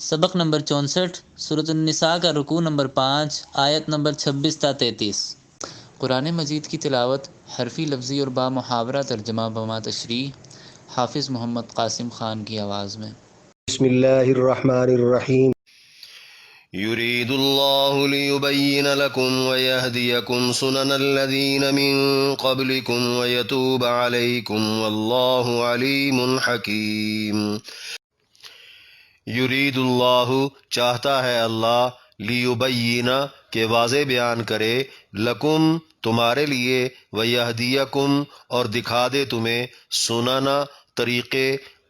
سبق نمبر 64 سورۃ النساء کا رکوع نمبر 5 آیت نمبر 26 تا 33۔ قرآن مجید کی تلاوت حرفی لفظی اور با محاورہ ترجمہ بما تشریح حافظ محمد قاسم خان کی آواز میں۔ بسم اللہ الرحمن الرحیم۔ يريد الله ليبين لكم ويهديكم سنن الذين من قبلكم ويتوب عليكم والله عليم حكيم۔ یرید اللہ چاہتا ہے اللہ، لیبین کہ واضح بیان کرے، لکم تمہارے لیے، ویہدیکم اور دکھا دے تمہیں، سننا طریقے،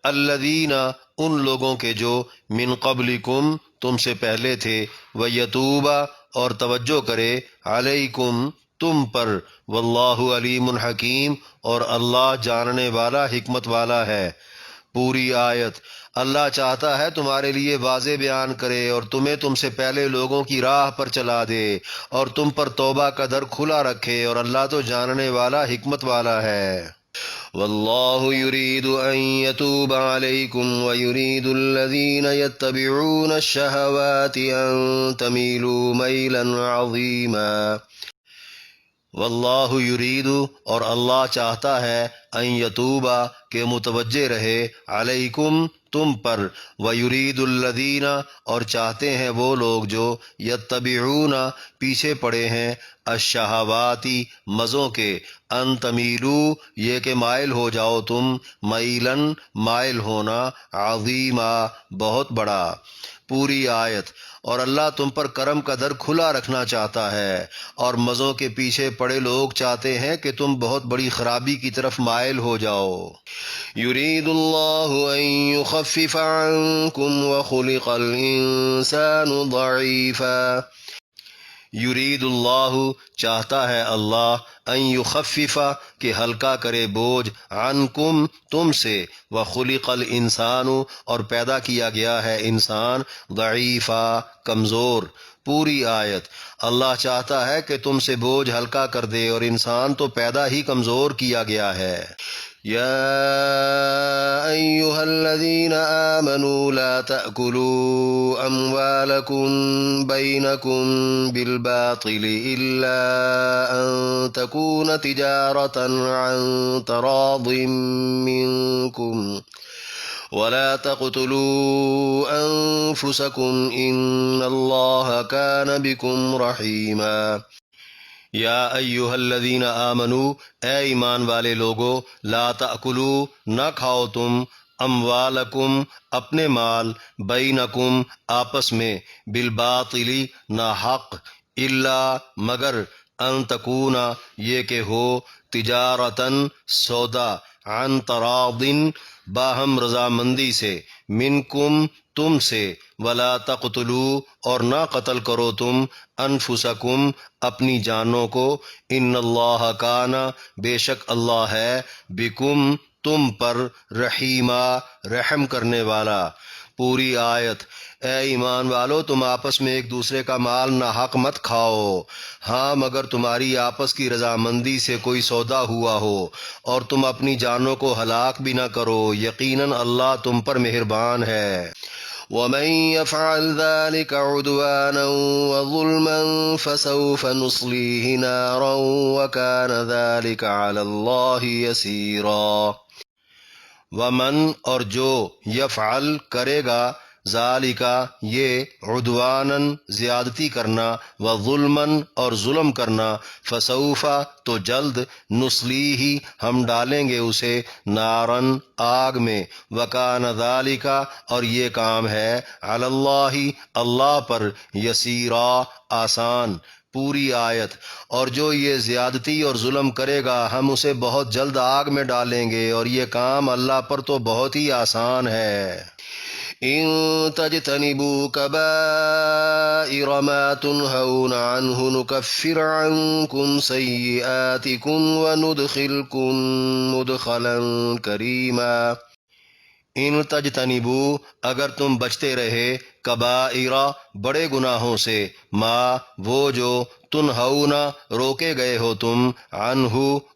الذین ان لوگوں کے جو من قبلکم تم سے پہلے تھے، ویتوبا اور توجہ کرے، علیکم تم پر، واللہ علیم حکیم اور اللہ جاننے والا حکمت والا ہے۔ پوری آیت۔ اللہ چاہتا ہے تمہارے لیے واضح بیان کرے اور تم سے پہلے لوگوں کی راہ پر چلا دے اور تم پر توبہ کا در کھلا رکھے، اور اللہ تو جاننے والا حکمت والا ہے۔ واللہ یرید ان یتوب علیکم ویرید الذین یتبعون الشہوات ان تمیلوا میلا عظیما۔ واللہ یرید اور اللہ چاہتا ہے، ان یتوبا کہ متوجہ رہے، علیکم تم پر، ویرید الذین اور چاہتے ہیں وہ لوگ جو، یتبعون پیچھے پڑے ہیں، الشہواتی مزوں کے، ان تمیلو یہ کہ مائل ہو جاؤ تم، میلن مائل ہونا، عظیما بہت بڑا۔ پوری آیت۔ اور اللہ تم پر کرم کا در کھلا رکھنا چاہتا ہے، اور مزوں کے پیچھے پڑے لوگ چاہتے ہیں کہ تم بہت بڑی خرابی کی طرف مائل ہو جاؤ۔ یرید اللہ ان یخفف عنکم وخلق الانسان ضعیفا۔ یرید اللہ چاہتا ہے اللہ، ان یخفف کہ ہلکا کرے بوجھ، عنکم تم سے، وخلق الانسان اور پیدا کیا گیا ہے انسان، ضعیفا کمزور۔ پوری آیت۔ اللہ چاہتا ہے کہ تم سے بوجھ ہلکا کر دے، اور انسان تو پیدا ہی کمزور کیا گیا ہے۔ یا ایہا الذین آمنوا لا تأکلوا اموالکم بینکم بالباطل الا ان تکون تجارة عن تراض منکم ولا تقتلوا انفسکم ان اللہ کان بکم رحیما۔ یا ایہا الذین آمنوا اے ایمان والے لوگو، لا تأکلوا نہ کھاؤ تم، اموالکم اپنے مال، بینکم آپس میں، بالباطل ناحق، الا مگر، ان تکونا یہ کہ ہو، تجارتاً سودا، عن تراض باہم رضامندی سے، منکم تم سے، ولا تقتلوا اور نہ قتل کرو تم، انفسکم اپنی جانوں کو، ان اللہ کانا بے شک اللہ ہے، بکم تم پر، رحیما رحم کرنے والا۔ پوری آیت۔ اے ایمان والو تم آپس میں ایک دوسرے کا مال ناحق مت کھاؤ، ہاں مگر تمہاری آپس کی رضامندی سے کوئی سودا ہوا ہو، اور تم اپنی جانوں کو ہلاک بھی نہ کرو، یقیناً اللہ تم پر مہربان ہے۔ ومن يفعل ذلك عدوانا وظلما فسوف نصليه نارا وكان ذلك على الله يسيرا۔ ومن اور جو، یفعل کرے گا، ذالکا یہ، عدواناً زیادتی کرنا، وظلماً اور ظلم کرنا، فسوفا تو جلد، نصلیہ ہم ڈالیں گے اسے، نارن آگ میں، وکان ذالکا اور یہ کام ہے، علی اللہ اللہ پر، یسیرا آسان۔ پوری آیت۔ اور جو یہ زیادتی اور ظلم کرے گا ہم اسے بہت جلد آگ میں ڈالیں گے، اور یہ کام اللہ پر تو بہت ہی آسان ہے۔ ان تجتنبوا کبائر ما تنہون عنہ نکفر عنکم سیئاتکم وندخلکم مدخلا کریما۔ ان تجتنبو اگر تم بچتے رہے کبائرہ بڑے گناہوں سے ما وہ جو تنہونا روکے گئے ہو تم عنہ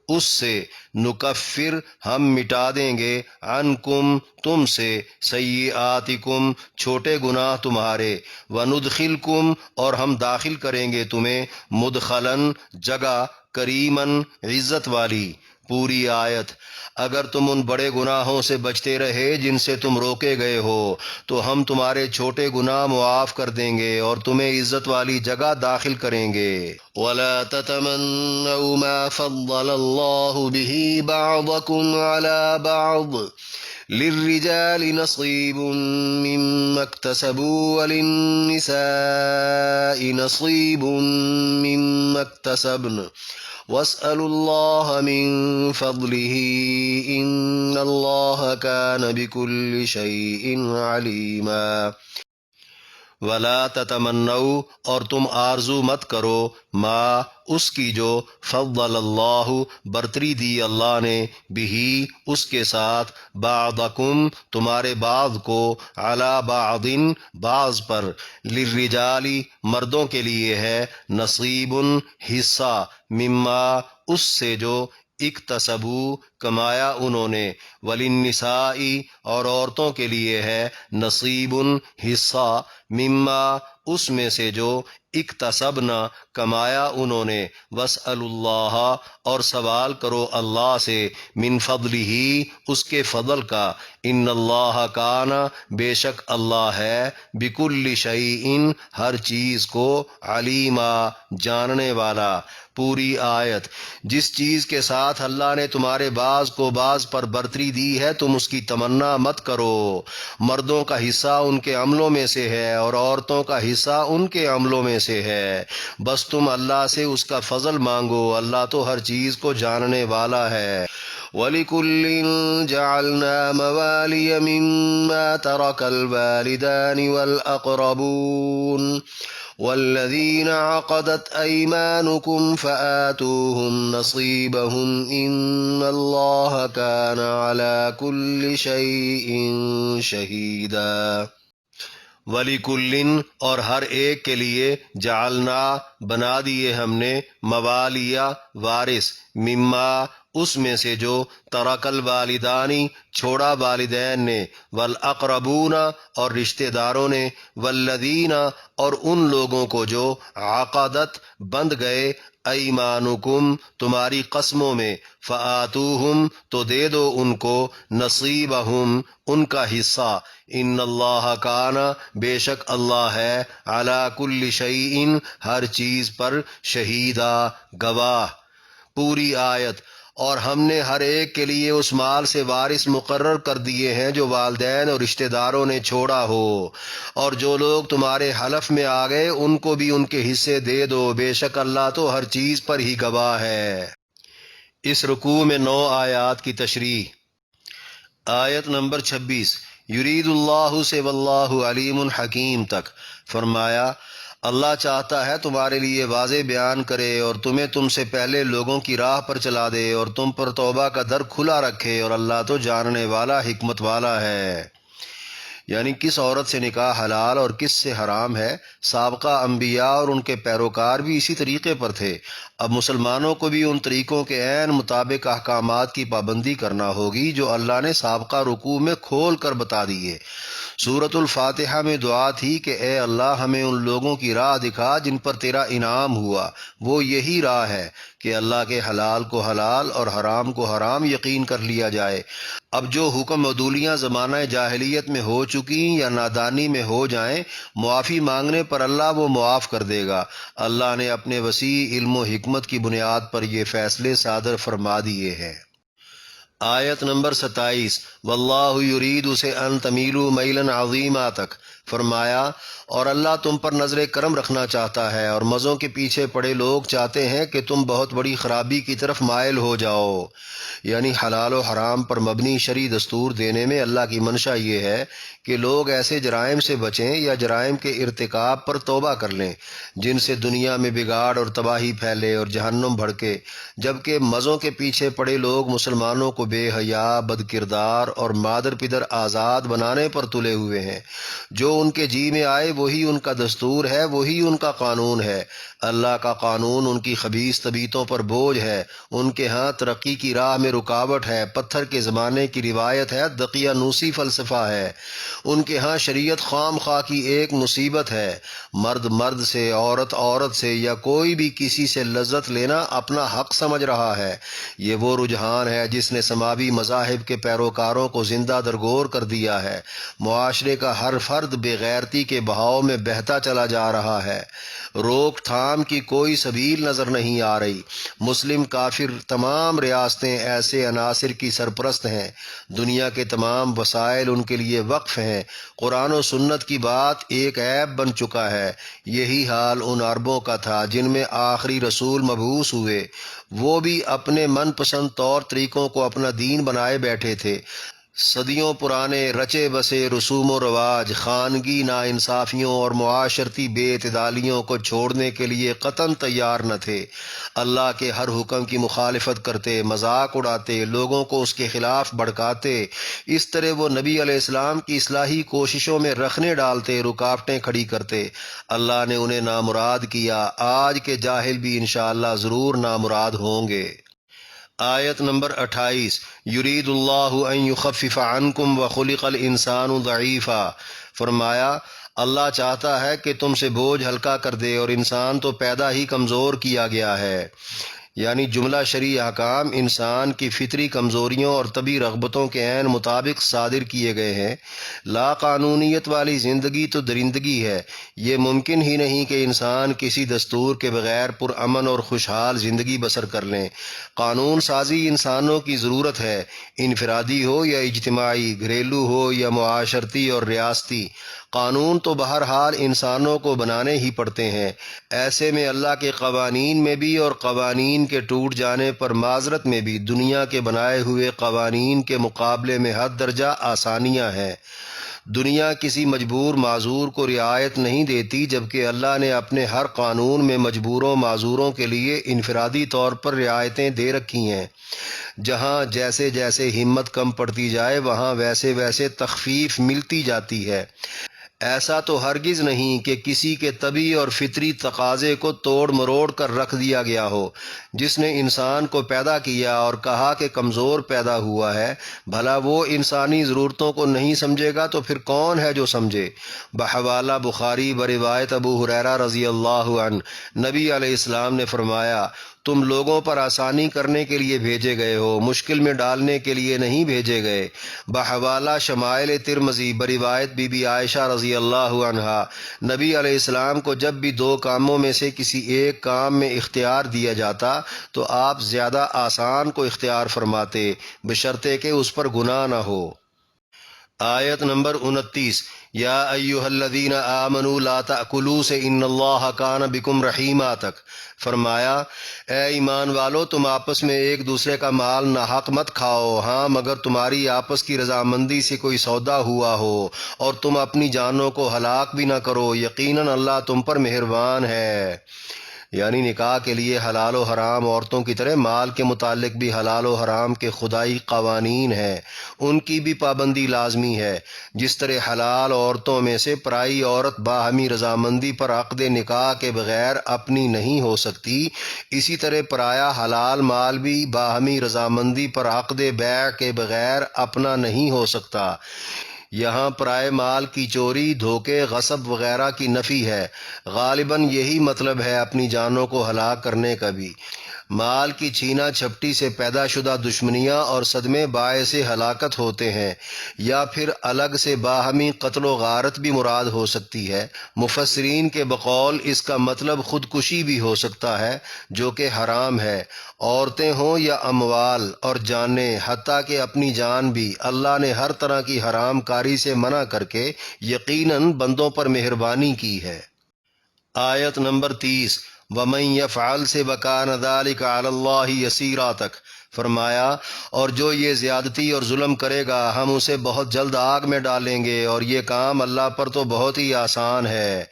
اس سے نکفر ہم مٹا دیں گے عنکم تم سے سیئاتکم چھوٹے گناہ تمہارے وندخلکم اور ہم داخل کریں گے تمہیں مدخلن جگہ کریمن عزت والی۔ پوری آیت۔ اگر تم ان بڑے گناہوں سے بچتے رہے جن سے تم روکے گئے ہو تو ہم تمہارے چھوٹے گناہ معاف کر دیں گے اور تمہیں عزت والی جگہ داخل کریں گے۔ وَلَا تَتَمَنَّوْا مَا فَضَّلَ اللَّهُ بِهِ بَعْضَكُمْ عَلَى بَعْضٍ لِلرِّجَالِ نَصِيبٌ مِّمَّا اكْتَسَبُوا وَلِلنِّسَاءِ نَصِيبٌ مِّمَّا اكْتَسَبْنَ وَاسْأَلُوا اللَّهَ مِن فَضْلِهِ إِنَّ اللَّهَ كَانَ بِكُلِّ شَيْءٍ عَلِيمًا۔ وَلَا تَتَمَنَّوْا اور تم آرزو مت کرو ما اس کی جو فضل اللہ برتری دی اللہ نے بھی اس کے ساتھ بعضکم تمہارے بعض کو علی بعض بعض پر للرجالی مردوں کے لیے ہے نصیب حصہ مما اس سے جو اکتسبو کمایا انہوں نے وللنساء اور عورتوں کے لیے ہے نصیب حصہ مما اس میں سے جو اکتسبنا کمایا انہوں نے واسألوا اللہ اور سوال کرو اللہ سے من فضلہ اس کے فضل کا ان اللہ کان بے شک اللہ ہے بکل شیء ہر چیز کو علیما جاننے والا۔ پوری آیت۔ جس چیز کے ساتھ اللہ نے تمہارے بعض کو بعض پر برتری دی ہے تم اس کی تمنا مت کرو۔ مردوں کا حصہ ان کے عملوں میں سے ہے اور عورتوں کا حصہ ان کے عملوں میں سے ہے، بس تم اللہ سے اس کا فضل مانگو، اللہ تو ہر چیز کو جاننے والا ہے۔ وَلِكُلٍّ جَعَلْنَا مَوَالِيَ مِمَّا تَرَكَ الْوَالِدَانِ وَالْأَقْرَبُونَ وَالَّذِينَ عَقَدَتْ أَيْمَانُكُمْ فَآتُوهُمْ نَصِيبَهُمْ إِنَّ اللَّهَ كَانَ عَلَى كُلِّ شَيْءٍ شَهِيدًا۔ وَلِكُلٍّ اور ہر ایک کے لیے جعلنا بنا دیے ہم نے موالیہ وارث مما اس میں سے جو ترک الوالدانی چھوڑا والدین نے والاقربون اور رشتہ داروں نے والذین اور ان لوگوں کو جو عقدت بند گئے ایمانکم تمہاری قسموں میں فآتوہم تو دے دو ان کو نصیبہم ان کا حصہ ان اللہ کان بے شک اللہ ہے علی کل شیء ہر چیز پر شہیدہ گواہ۔ پوری آیت۔ اور ہم نے ہر ایک کے لیے اس مال سے وارث مقرر کر دیے ہیں جو والدین اور رشتہ داروں نے چھوڑا ہو، اور جو لوگ تمہارے حلف میں آ گئے ان کو بھی ان کے حصے دے دو، بے شک اللہ تو ہر چیز پر ہی گواہ ہے۔ اس رکوع میں 9 آیات کی تشریح۔ آیت نمبر 26 یرید اللہ سے واللہ علیم حکیم تک فرمایا اللہ چاہتا ہے تمہارے لیے واضح بیان کرے اور تمہیں تم سے پہلے لوگوں کی راہ پر چلا دے اور تم پر توبہ کا در کھلا رکھے، اور اللہ تو جاننے والا حکمت والا ہے۔ یعنی کس عورت سے نکاح حلال اور کس سے حرام ہے۔ سابقہ انبیاء اور ان کے پیروکار بھی اسی طریقے پر تھے، اب مسلمانوں کو بھی ان طریقوں کے عین مطابق احکامات کی پابندی کرنا ہوگی جو اللہ نے سابقہ رکوع میں کھول کر بتا دیے۔ سورۃ الفاتحہ میں دعا تھی کہ اے اللہ ہمیں ان لوگوں کی راہ دکھا جن پر تیرا انعام ہوا، وہ یہی راہ ہے کہ اللہ کے حلال کو حلال اور حرام کو حرام یقین کر لیا جائے۔ اب جو حکم عدولیاں زمانہ جاہلیت میں ہو چکی یا نادانی میں ہو جائیں، معافی مانگنے پر اللہ وہ معاف کر دے گا۔ اللہ نے اپنے وسیع علم و حکمت کی بنیاد پر یہ فیصلے صادر فرما دیے ہیں۔ آیت نمبر 27 واللہ یرید سے ان تمیلوا میلا عظیما تک فرمایا اور اللہ تم پر نظر کرم رکھنا چاہتا ہے، اور مزوں کے پیچھے پڑے لوگ چاہتے ہیں کہ تم بہت بڑی خرابی کی طرف مائل ہو جاؤ۔ یعنی حلال و حرام پر مبنی شرعی دستور دینے میں اللہ کی منشا یہ ہے کہ لوگ ایسے جرائم سے بچیں یا جرائم کے ارتکاب پر توبہ کر لیں جن سے دنیا میں بگاڑ اور تباہی پھیلے اور جہنم بھڑکے، جبکہ مزوں کے پیچھے پڑے لوگ مسلمانوں کو بے حیا، بد کردار اور مادر پدر آزاد بنانے پر تلے ہوئے ہیں۔ جو ان کے جی میں آئے وہی ان کا دستور ہے، وہی ان کا قانون ہے۔ اللہ کا قانون ان کی خبیث طبیعتوں پر بوجھ ہے، ان کے ہاں ترقی کی راہ میں رکاوٹ ہے، پتھر کے زمانے کی روایت ہے، دقیانوسی فلسفہ ہے۔ ان کے ہاں شریعت خام خواہ کی ایک مصیبت ہے۔ مرد مرد سے، عورت عورت سے یا کوئی بھی کسی سے لذت لینا اپنا حق سمجھ رہا ہے۔ یہ وہ رجحان ہے جس نے سماوی مذاہب کے پیروکاروں کو زندہ درگور کر دیا ہے۔ معاشرے کا ہر فرد بے غیرتی کے بہاؤ میں بہتا چلا جا رہا ہے۔ روک تھام کی کوئی سبیل نظر نہیں آ رہی۔ مسلم کافر تمام ریاستیں ایسے عناصر کی سرپرست ہیں، دنیا کے تمام وسائل ان کے لیے وقف ہیں۔ قرآن و سنت کی بات ایک عیب بن چکا ہے۔ یہی حال ان عربوں کا تھا جن میں آخری رسول مبعوث ہوئے، وہ بھی اپنے من پسند طور طریقوں کو اپنا دین بنائے بیٹھے تھے۔ صدیوں پرانے رچے بسے رسوم و رواج، خانگی ناانصافیوں اور معاشرتی بے اعتدالیوں کو چھوڑنے کے لیے قطعاً تیار نہ تھے۔ اللہ کے ہر حکم کی مخالفت کرتے، مذاق اڑاتے، لوگوں کو اس کے خلاف بھڑکاتے۔ اس طرح وہ نبی علیہ السلام کی اصلاحی کوششوں میں رخنے ڈالتے، رکاوٹیں کھڑی کرتے۔ اللہ نے انہیں نامراد کیا۔ آج کے جاہل بھی انشاءاللہ ضرور نامراد ہوں گے۔ آیت نمبر 28 یرید اللہ ان یخفف عنکم وخلق الانسان ضعیفا۔ فرمایا اللہ چاہتا ہے کہ تم سے بوجھ ہلکا کر دے، اور انسان تو پیدا ہی کمزور کیا گیا ہے۔ یعنی جملہ شرعی احکام انسان کی فطری کمزوریوں اور طبی رغبتوں کے عین مطابق صادر کیے گئے ہیں۔ لا قانونیت والی زندگی تو درندگی ہے۔ یہ ممکن ہی نہیں کہ انسان کسی دستور کے بغیر پرامن اور خوشحال زندگی بسر کر لیں۔ قانون سازی انسانوں کی ضرورت ہے، انفرادی ہو یا اجتماعی، گھریلو ہو یا معاشرتی اور ریاستی۔ قانون تو بہرحال انسانوں کو بنانے ہی پڑتے ہیں۔ ایسے میں اللہ کے قوانین میں بھی اور قوانین کے ٹوٹ جانے پر معذرت میں بھی دنیا کے بنائے ہوئے قوانین کے مقابلے میں حد درجہ آسانیاں ہیں۔ دنیا کسی مجبور معذور کو رعایت نہیں دیتی، جبکہ اللہ نے اپنے ہر قانون میں مجبوروں معذوروں کے لیے انفرادی طور پر رعایتیں دے رکھی ہیں۔ جہاں جیسے جیسے ہمت کم پڑتی جائے وہاں ویسے ویسے تخفیف ملتی جاتی ہے۔ ایسا تو ہرگز نہیں کہ کسی کے طبعی اور فطری تقاضے کو توڑ مروڑ کر رکھ دیا گیا ہو۔ جس نے انسان کو پیدا کیا اور کہا کہ کمزور پیدا ہوا ہے، بھلا وہ انسانی ضرورتوں کو نہیں سمجھے گا تو پھر کون ہے جو سمجھے؟ بحوالہ بخاری بروایت ابو ہریرہ رضی اللہ عنہ، نبی علیہ السلام نے فرمایا تم لوگوں پر آسانی کرنے کے لیے بھیجے گئے ہو، مشکل میں ڈالنے کے لیے نہیں بھیجے گئے۔ بحوالہ شمائل ترمذی بروایت بی بی عائشہ رضی اللہ عنہا، نبی علیہ السلام کو جب بھی دو کاموں میں سے کسی ایک کام میں اختیار دیا جاتا تو آپ زیادہ آسان کو اختیار فرماتے، بشرطے کہ اس پر گناہ نہ ہو۔ آیت نمبر 29 یا ایہا الذین آمنوا لا تأکلوا سے ان اللہ کان بکم رحیما تک۔ فرمایا اے ایمان والو تم آپس میں ایک دوسرے کا مال ناحق مت کھاؤ، ہاں مگر تمہاری آپس کی رضامندی سے کوئی سودا ہوا ہو، اور تم اپنی جانوں کو ہلاک بھی نہ کرو، یقیناً اللہ تم پر مہربان ہے۔ یعنی نکاح کے لیے حلال و حرام عورتوں کی طرح مال کے متعلق بھی حلال و حرام کے خدائی قوانین ہیں، ان کی بھی پابندی لازمی ہے۔ جس طرح حلال عورتوں میں سے پرائی عورت باہمی رضامندی پر عقد نکاح کے بغیر اپنی نہیں ہو سکتی، اسی طرح پرایا حلال مال بھی باہمی رضامندی پر عقد بیع کے بغیر اپنا نہیں ہو سکتا۔ یہاں پرائے مال کی چوری، دھوکے، غصب وغیرہ کی نفی ہے۔ غالباً یہی مطلب ہے اپنی جانوں کو ہلاک کرنے کا بھی۔ مال کی چھینا چھپٹی سے پیدا شدہ دشمنیاں اور صدمے باعث ہلاکت ہوتے ہیں، یا پھر الگ سے باہمی قتل و غارت بھی مراد ہو سکتی ہے۔ مفسرین کے بقول اس کا مطلب خودکشی بھی ہو سکتا ہے، جو کہ حرام ہے۔ عورتیں ہوں یا اموال اور جانیں، حتیٰ کہ اپنی جان بھی، اللہ نے ہر طرح کی حرام کاری سے منع کر کے یقیناً بندوں پر مہربانی کی ہے۔ آیت نمبر 30 وَمَن يَفْعَلْ سے وَكَانَ ذَلِكَ عَلَى اللَّهِ يَسِيرًا تک فرمایا، اور جو یہ زیادتی اور ظلم کرے گا ہم اسے بہت جلد آگ میں ڈالیں گے، اور یہ کام اللہ پر تو بہت ہی آسان ہے۔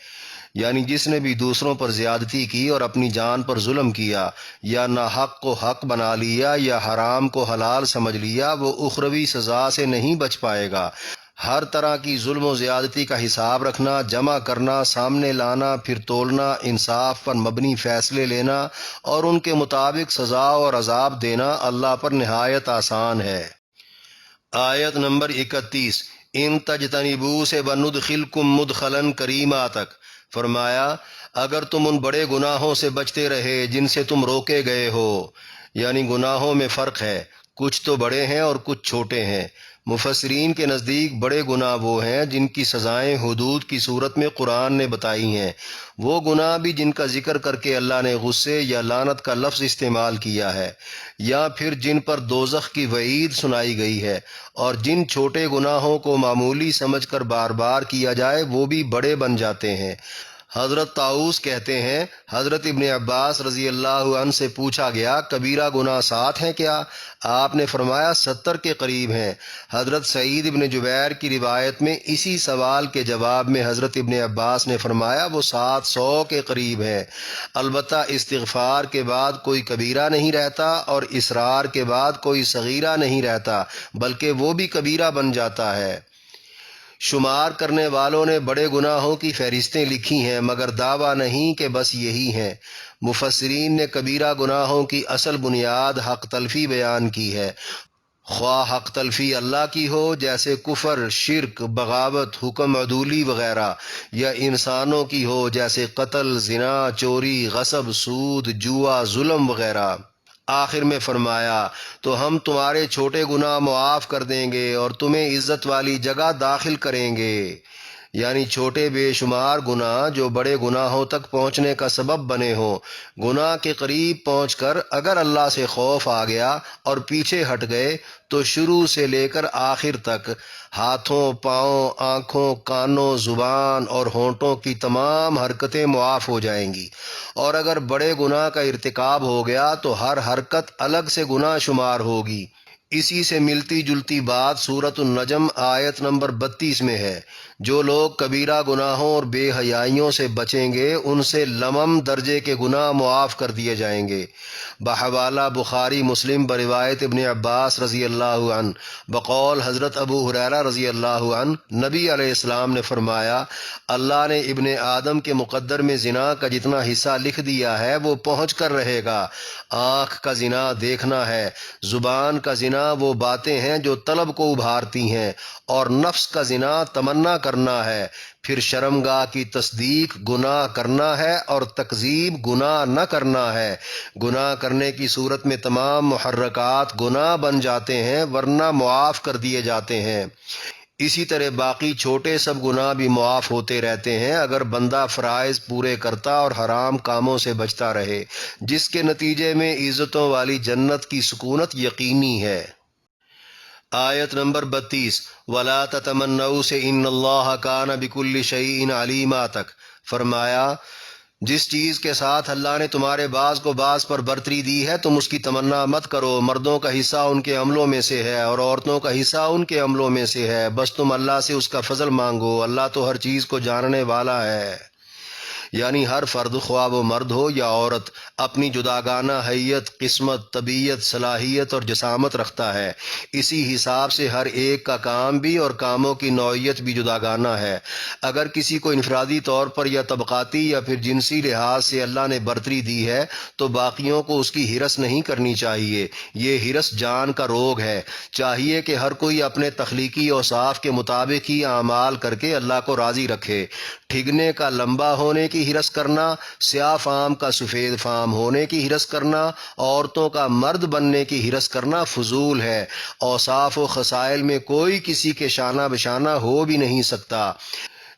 یعنی جس نے بھی دوسروں پر زیادتی کی اور اپنی جان پر ظلم کیا، یا ناحق کو حق بنا لیا یا حرام کو حلال سمجھ لیا، وہ اخروی سزا سے نہیں بچ پائے گا۔ ہر طرح کی ظلم و زیادتی کا حساب رکھنا، جمع کرنا، سامنے لانا، پھر تولنا، انصاف پر مبنی فیصلے لینا اور ان کے مطابق سزا اور عذاب دینا اللہ پر نہایت آسان ہے۔ آیت نمبر 31 ان تجتنبوا سے وندخلکم مدخلا کریما تک فرمایا، اگر تم ان بڑے گناہوں سے بچتے رہے جن سے تم روکے گئے ہو، یعنی گناہوں میں فرق ہے، کچھ تو بڑے ہیں اور کچھ چھوٹے ہیں۔ مفسرین کے نزدیک بڑے گناہ وہ ہیں جن کی سزائیں حدود کی صورت میں قرآن نے بتائی ہیں، وہ گناہ بھی جن کا ذکر کر کے اللہ نے غصے یا لعنت کا لفظ استعمال کیا ہے، یا پھر جن پر دوزخ کی وعید سنائی گئی ہے، اور جن چھوٹے گناہوں کو معمولی سمجھ کر بار بار کیا جائے وہ بھی بڑے بن جاتے ہیں۔ حضرت طاؤس کہتے ہیں، حضرت ابن عباس رضی اللہ عنہ سے پوچھا گیا، کبیرہ گناہ 7 ہیں کیا؟ آپ نے فرمایا 70 کے قریب ہیں۔ حضرت سعید ابن جبیر کی روایت میں اسی سوال کے جواب میں حضرت ابن عباس نے فرمایا وہ 700 کے قریب ہیں۔ البتہ استغفار کے بعد کوئی کبیرہ نہیں رہتا اور اصرار کے بعد کوئی صغیرہ نہیں رہتا، بلکہ وہ بھی کبیرہ بن جاتا ہے۔ شمار کرنے والوں نے بڑے گناہوں کی فہرستیں لکھی ہیں، مگر دعویٰ نہیں کہ بس یہی ہیں۔ مفسرین نے کبیرہ گناہوں کی اصل بنیاد حق تلفی بیان کی ہے، خواہ حق تلفی اللہ کی ہو جیسے کفر، شرک، بغاوت، حکم عدولی وغیرہ، یا انسانوں کی ہو جیسے قتل، زنا، چوری، غصب، سود، جوا، ظلم وغیرہ۔ آخر میں فرمایا، تو ہم تمہارے چھوٹے گناہ معاف کر دیں گے اور تمہیں عزت والی جگہ داخل کریں گے۔ یعنی چھوٹے بے شمار گناہ جو بڑے گناہوں تک پہنچنے کا سبب بنے ہوں، گناہ کے قریب پہنچ کر اگر اللہ سے خوف آ گیا اور پیچھے ہٹ گئے تو شروع سے لے کر آخر تک ہاتھوں، پاؤں، آنکھوں، کانوں، زبان اور ہونٹوں کی تمام حرکتیں معاف ہو جائیں گی، اور اگر بڑے گناہ کا ارتکاب ہو گیا تو ہر حرکت الگ سے گناہ شمار ہوگی۔ اسی سے ملتی جلتی بات سورۃ النجم آیت نمبر 32 میں ہے، جو لوگ کبیرہ گناہوں اور بے حیائیوں سے بچیں گے ان سے لمم درجے کے گناہ معاف کر دیے جائیں گے۔ بحوالہ بخاری مسلم بروایت ابن عباس رضی اللہ عنہ بقول حضرت ابو ہریرہ رضی اللہ عنہ، نبی علیہ السلام نے فرمایا، اللہ نے ابن آدم کے مقدر میں زنا کا جتنا حصہ لکھ دیا ہے وہ پہنچ کر رہے گا۔ آنکھ کا زنا دیکھنا ہے، زبان کا زنا وہ باتیں ہیں جو طلب کو ابھارتی ہیں، اور نفس کا زنا تمنا کرنا ہے، پھر شرمگاہ کی تصدیق گناہ کرنا ہے اور تکذیب گناہ نہ کرنا ہے۔ گناہ کرنے کی صورت میں تمام محرکات گناہ بن جاتے ہیں ورنہ معاف کر دیے جاتے ہیں۔ اسی طرح باقی چھوٹے سب گناہ بھی معاف ہوتے رہتے ہیں اگر بندہ فرائض پورے کرتا اور حرام کاموں سے بچتا رہے، جس کے نتیجے میں عزتوں والی جنت کی سکونت یقینی ہے۔ آیت نمبر 32 وَلَا تَتَمَنَّوْا سے إِنَّ اللَّهَ كَانَ بِكُلِّ شَيْءٍ عَلِيمًا تک فرمایا، جس چیز کے ساتھ اللہ نے تمہارے بعض کو بعض پر برتری دی ہے تم اس کی تمنا مت کرو۔ مردوں کا حصہ ان کے عملوں میں سے ہے اور عورتوں کا حصہ ان کے عملوں میں سے ہے، بس تم اللہ سے اس کا فضل مانگو، اللہ تو ہر چیز کو جاننے والا ہے۔ یعنی ہر فرد خواہ وہ مرد ہو یا عورت اپنی جداگانہ حیت، قسمت، طبیعت، صلاحیت اور جسامت رکھتا ہے، اسی حساب سے ہر ایک کا کام بھی اور کاموں کی نوعیت بھی جداگانہ ہے۔ اگر کسی کو انفرادی طور پر یا طبقاتی یا پھر جنسی لحاظ سے اللہ نے برتری دی ہے تو باقیوں کو اس کی ہرس نہیں کرنی چاہیے، یہ ہرس جان کا روگ ہے۔ چاہیے کہ ہر کوئی اپنے تخلیقی اوصاف کے مطابق ہی اعمال کر کے اللہ کو راضی رکھے۔ ٹھگنے کا لمبا ہونے کی کی حرص کرنا، سیاہ فام کا سفید فام ہونے کی حرص کرنا، عورتوں کا مرد بننے کی حرص کرنا فضول ہے۔ اوصاف و خصائل میں کوئی کسی کے شانہ بشانہ ہو بھی نہیں سکتا۔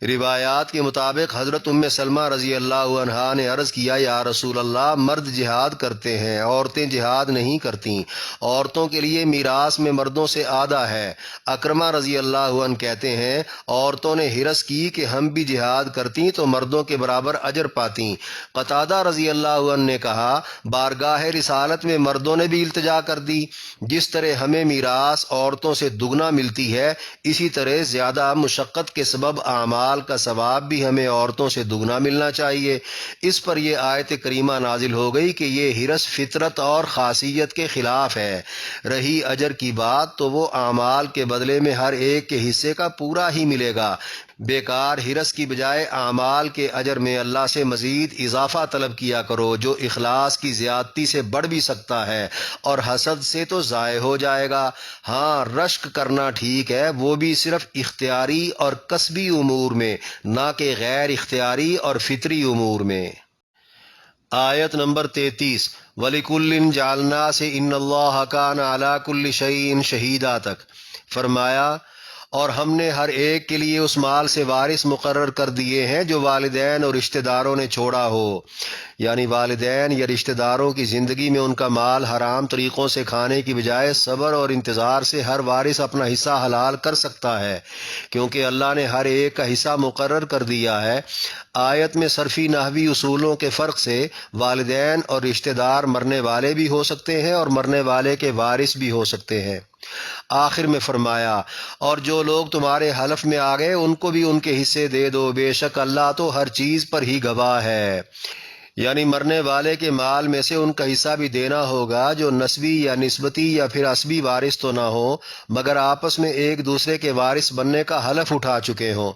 روایات کے مطابق حضرت ام سلمہ رضی اللہ عنہا نے عرض کیا، یا رسول اللہ، مرد جہاد کرتے ہیں، عورتیں جہاد نہیں کرتیں، عورتوں کے لیے میراث میں مردوں سے آدھا ہے۔ اکرمہ رضی اللہ عنہ کہتے ہیں، عورتوں نے حرص کی کہ ہم بھی جہاد کرتیں تو مردوں کے برابر اجر پاتیں۔ قتادہ رضی اللہ عنہ نے کہا، بارگاہ رسالت میں مردوں نے بھی التجا کر دی، جس طرح ہمیں میراث عورتوں سے دگنا ملتی ہے، اسی طرح زیادہ مشقت کے سبب اعمال کا ثواب بھی ہمیں عورتوں سے دگنا ملنا چاہیے۔ اس پر یہ آیت کریمہ نازل ہو گئی کہ یہ حرص فطرت اور خاصیت کے خلاف ہے۔ رہی اجر کی بات تو وہ اعمال کے بدلے میں ہر ایک کے حصے کا پورا ہی ملے گا۔ بیکار حرص کی بجائے اعمال کے اجر میں اللہ سے مزید اضافہ طلب کیا کرو، جو اخلاص کی زیادتی سے بڑھ بھی سکتا ہے اور حسد سے تو ضائع ہو جائے گا۔ ہاں، رشک کرنا ٹھیک ہے، وہ بھی صرف اختیاری اور کسبی امور میں، نہ کہ غیر اختیاری اور فطری امور میں۔ آیت نمبر 33، وَلِكُلٍّ جَعَلْنَا سے إِنَّ اللَّهَ كَانَ عَلَى كُلِّ شَيْءٍ شَهِيدًا تک فرمایا، اور ہم نے ہر ایک کے لیے اس مال سے وارث مقرر کر دیے ہیں جو والدین اور رشتہ داروں نے چھوڑا ہو، یعنی والدین یا رشتہ داروں کی زندگی میں ان کا مال حرام طریقوں سے کھانے کی بجائے صبر اور انتظار سے ہر وارث اپنا حصہ حلال کر سکتا ہے، کیونکہ اللہ نے ہر ایک کا حصہ مقرر کر دیا ہے۔ آیت میں صرفی نحوی اصولوں کے فرق سے والدین اور رشتہ دار مرنے والے بھی ہو سکتے ہیں اور مرنے والے کے وارث بھی ہو سکتے ہیں۔ آخر میں فرمایا، اور جو لوگ تمہارے حلف میں آ گئے ان کو بھی ان کے حصے دے دو، بے شک اللہ تو ہر چیز پر ہی گواہ ہے۔ یعنی مرنے والے کے مال میں سے ان کا حصہ بھی دینا ہوگا، جو نسبی یا نسبتی یا پھر عصبی وارث تو نہ ہو، مگر آپس میں ایک دوسرے کے وارث بننے کا حلف اٹھا چکے ہوں۔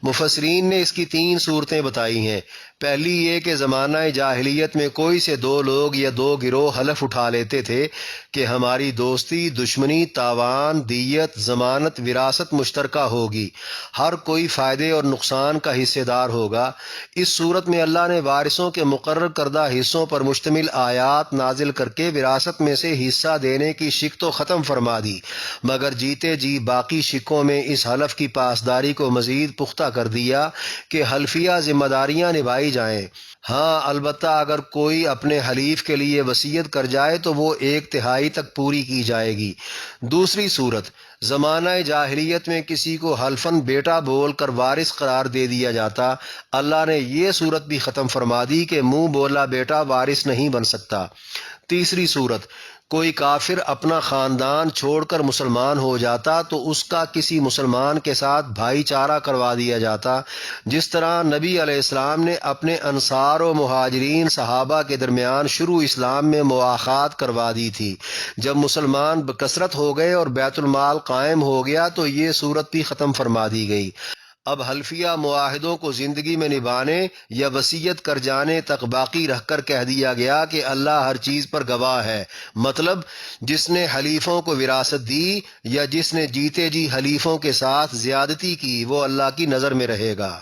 مفسرین نے اس کی 3 صورتیں بتائی ہیں۔ پہلی یہ کہ زمانہ جاہلیت میں کوئی سے 2 لوگ یا 2 گروہ حلف اٹھا لیتے تھے کہ ہماری دوستی، دشمنی، تاوان، دیت، ضمانت، وراثت مشترکہ ہوگی، ہر کوئی فائدے اور نقصان کا حصے دار ہوگا۔ اس صورت میں اللہ نے وارثوں کے مقرر کردہ حصوں پر مشتمل آیات نازل کر کے وراثت میں سے حصہ دینے کی شک تو ختم فرما دی، مگر جیتے جی باقی شکوں میں اس حلف کی پاسداری کو مزید پختہ کر دیا کہ حلفیہ ذمہ داریاں نبھائی جائیں۔ ہاں، البتہ اگر کوئی اپنے حلیف کے لیے وصیت کر جائے تو وہ 1/3 تک پوری کی جائے گی۔ دوسری صورت، زمانہ جاہلیت میں کسی کو حلفاً بیٹا بول کر وارث قرار دے دیا جاتا، اللہ نے یہ صورت بھی ختم فرما دی کہ منہ بولا بیٹا وارث نہیں بن سکتا۔ تیسری صورت، کوئی کافر اپنا خاندان چھوڑ کر مسلمان ہو جاتا تو اس کا کسی مسلمان کے ساتھ بھائی چارہ کروا دیا جاتا، جس طرح نبی علیہ السلام نے اپنے انصار و مہاجرین صحابہ کے درمیان شروع اسلام میں مواخات کروا دی تھی۔ جب مسلمان بکثرت ہو گئے اور بیت المال قائم ہو گیا تو یہ صورت بھی ختم فرما دی گئی۔ اب حلفیہ معاہدوں کو زندگی میں نبھانے یا وصیت کر جانے تک باقی رکھ کر کہہ دیا گیا کہ اللہ ہر چیز پر گواہ ہے، مطلب جس نے حلیفوں کو وراثت دی یا جس نے جیتے جی حلیفوں کے ساتھ زیادتی کی وہ اللہ کی نظر میں رہے گا۔